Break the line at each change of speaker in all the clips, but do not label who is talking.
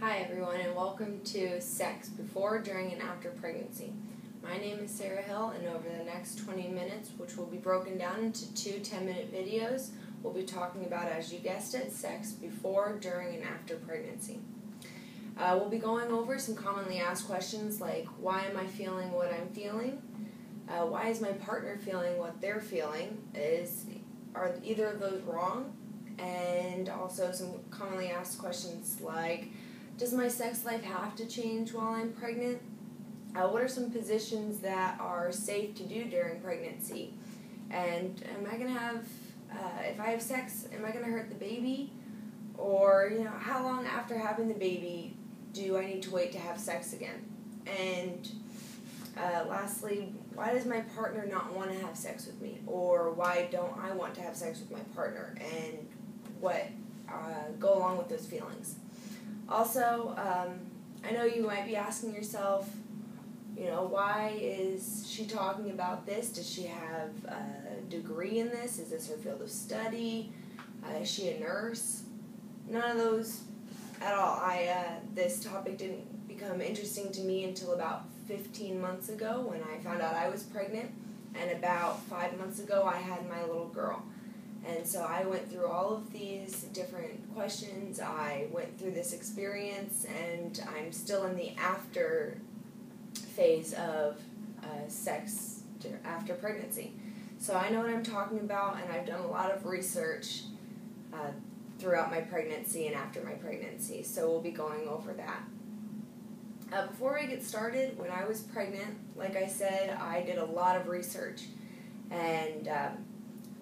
Hi everyone, and welcome to Sex Before, During, and After Pregnancy. My name is Sarah Hill, and over the next 20 minutes, which will be broken down into two 10-minute videos, we'll be talking about, as you guessed it, sex before, during, and after pregnancy. We'll be going over some commonly asked questions like, why am I feeling what I'm feeling? Why is my partner feeling what they're feeling? Are either of those wrong? And also some commonly asked questions like, does my sex life have to change while I'm pregnant? What are some positions that are safe to do during pregnancy? And am I going to have, if I have sex, am I going to hurt the baby? Or, how long after having the baby do I need to wait to have sex again? And lastly, why does my partner not want to have sex with me? Or why don't I want to have sex with my partner? And what go along with those feelings? Also, I know you might be asking yourself, why is she talking about this? Does she have a degree in this? Is this her field of study? Is she a nurse? None of those at all. This topic didn't become interesting to me until about 15 months ago when I found out I was pregnant, and about 5 months ago I had my little girl. And so I went through all of these different questions, I went through this experience, and I'm still in the after phase of sex after pregnancy. So I know what I'm talking about, and I've done a lot of research throughout my pregnancy and after my pregnancy, so we'll be going over that. Before we get started, when I was pregnant, like I said, I did a lot of research, and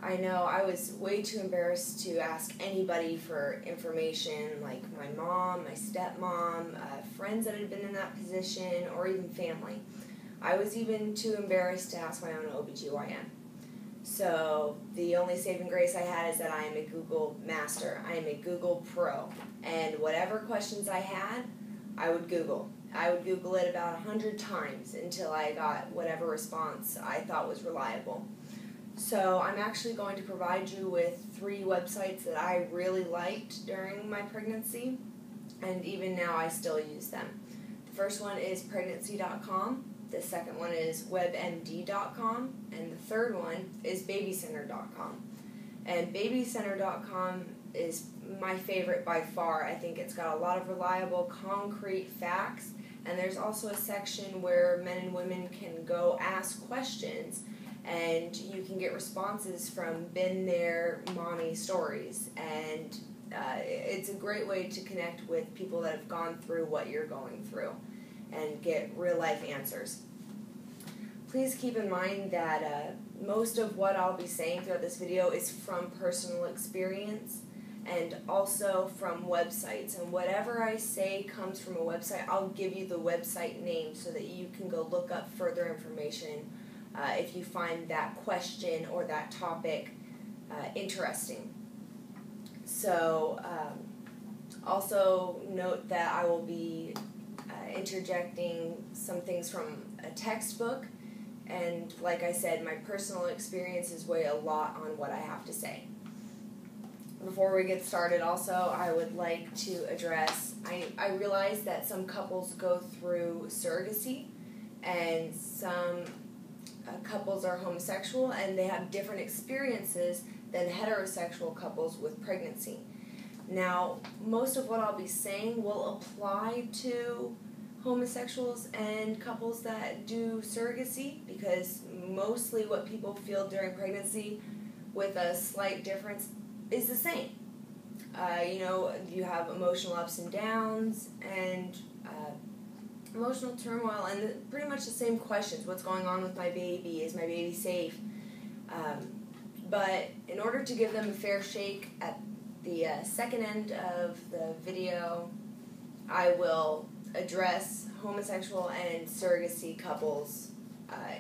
I know I was way too embarrassed to ask anybody for information, like my mom, my stepmom, friends that had been in that position, or even family. I was even too embarrassed to ask my own OBGYN. So the only saving grace I had is that I am a Google master. I am a Google pro. And whatever questions I had, I would Google. I would Google it about 100 times until I got whatever response I thought was reliable. So I'm actually going to provide you with 3 websites that I really liked during my pregnancy, and even now I still use them. The first one is pregnancy.com, the second one is webmd.com, and the third one is babycenter.com. And babycenter.com is my favorite by far. I think it's got a lot of reliable, concrete facts, and there's also a section where men and women can go ask questions, and you can get responses from been there mommy stories, and it's a great way to connect with people that have gone through what you're going through and get real life answers. Please keep in mind that most of what I'll be saying throughout this video is from personal experience and also from websites, and whatever I say comes from a website, I'll give you the website name so that you can go look up further information if you find that question or that topic interesting. So also note that I will be interjecting some things from a textbook, and like I said, my personal experiences weigh a lot on what I have to say. Before we get started also, I would like to address, I realize that some couples go through surrogacy, and some couples are homosexual, and they have different experiences than heterosexual couples with pregnancy. Now, most of what I'll be saying will apply to homosexuals and couples that do surrogacy, because mostly what people feel during pregnancy, with a slight difference, is the same. You have emotional ups and downs, and emotional turmoil, and pretty much the same questions. What's going on with my baby? Is my baby safe? But in order to give them a fair shake at the second end of the video, I will address homosexual and surrogacy couples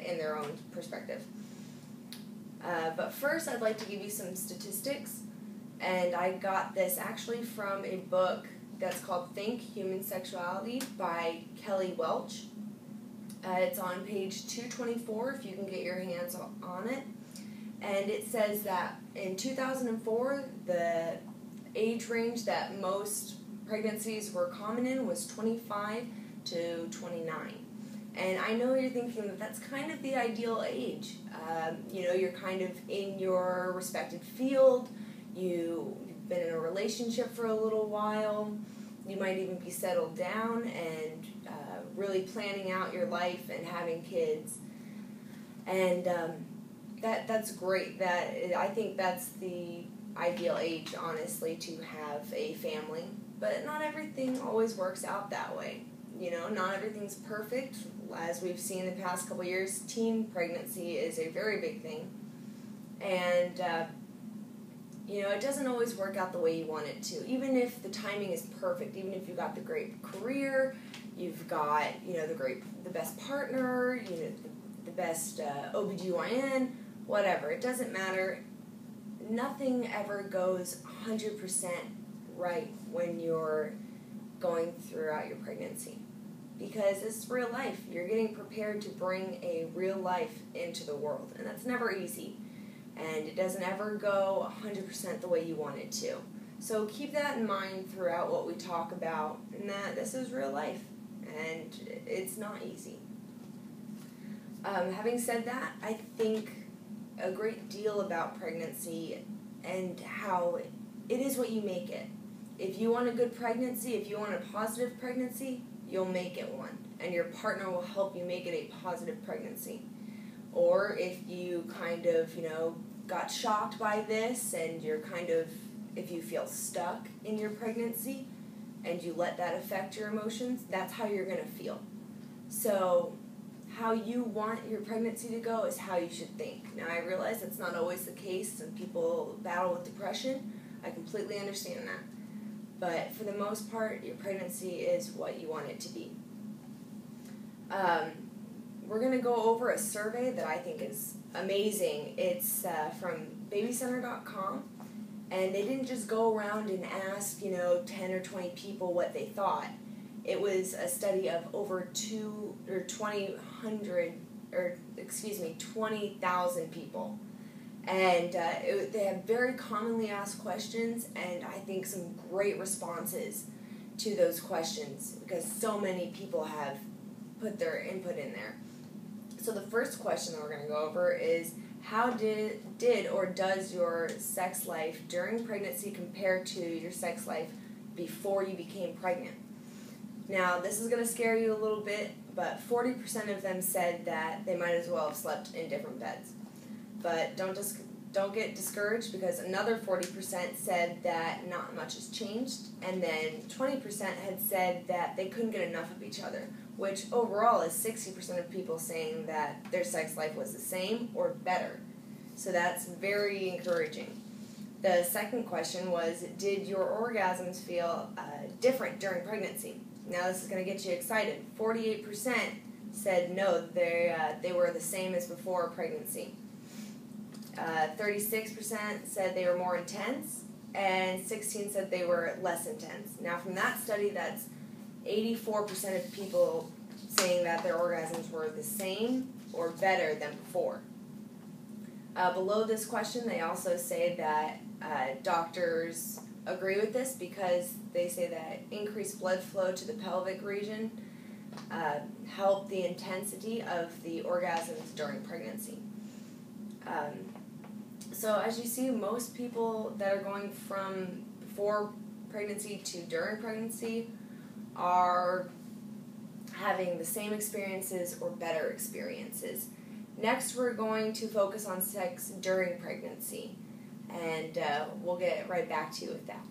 in their own perspective. But first, I'd like to give you some statistics, and I got this actually from a book that's called Think Human Sexuality by Kelly Welch. It's on page 224 if you can get your hands on it. And it says that in 2004, the age range that most pregnancies were common in was 25 to 29. And I know you're thinking that that's kind of the ideal age. You're kind of in your respected field, you've been in a relationship for a little while, you might even be settled down and really planning out your life and having kids. And that's great. I think that's the ideal age, honestly, to have a family. But not everything always works out that way. Not everything's perfect. As we've seen the past couple years, teen pregnancy is a very big thing. And, it doesn't always work out the way you want it to. Even if the timing is perfect, even if you've got the great career, you've got, the best partner, the best OBGYN, whatever. It doesn't matter. Nothing ever goes 100% right when you're going throughout your pregnancy. Because it's real life. You're getting prepared to bring a real life into the world. And that's never easy. And it doesn't ever go 100% the way you want it to. So keep that in mind throughout what we talk about, and that this is real life. And it's not easy. Having said that, I think a great deal about pregnancy and how it is what you make it. If you want a good pregnancy, if you want a positive pregnancy, you'll make it one. And your partner will help you make it a positive pregnancy. Or if you kind of, got shocked by this and if you feel stuck in your pregnancy and you let that affect your emotions, that's how you're going to feel. So how you want your pregnancy to go is how you should think. Now, I realize that's not always the case, and people battle with depression. I completely understand that. But for the most part, your pregnancy is what you want it to be. We're going to go over a survey that I think is amazing. It's from babycenter.com, and they didn't just go around and ask, 10 or 20 people what they thought. It was a study of over 20,000 people. And they have very commonly asked questions, and I think some great responses to those questions because so many people have put their input in there. So the first question that we're going to go over is, how did or does your sex life during pregnancy compare to your sex life before you became pregnant? Now, this is going to scare you a little bit, but 40% of them said that they might as well have slept in different beds. But don't get discouraged, because another 40% said that not much has changed, and then 20% had said that they couldn't get enough of each other, which overall is 60% of people saying that their sex life was the same or better. So that's very encouraging. The second question was, did your orgasms feel different during pregnancy? Now this is going to get you excited. 48% said no, they were the same as before pregnancy. 36% said they were more intense, and 16% said they were less intense. Now from that study, that's 84% of people saying that their orgasms were the same or better than before. Below this question, they also say that doctors agree with this because they say that increased blood flow to the pelvic region help the intensity of the orgasms during pregnancy. So as you see, most people that are going from before pregnancy to during pregnancy are having the same experiences or better experiences. Next, we're going to focus on sex during pregnancy, and we'll get right back to you with that.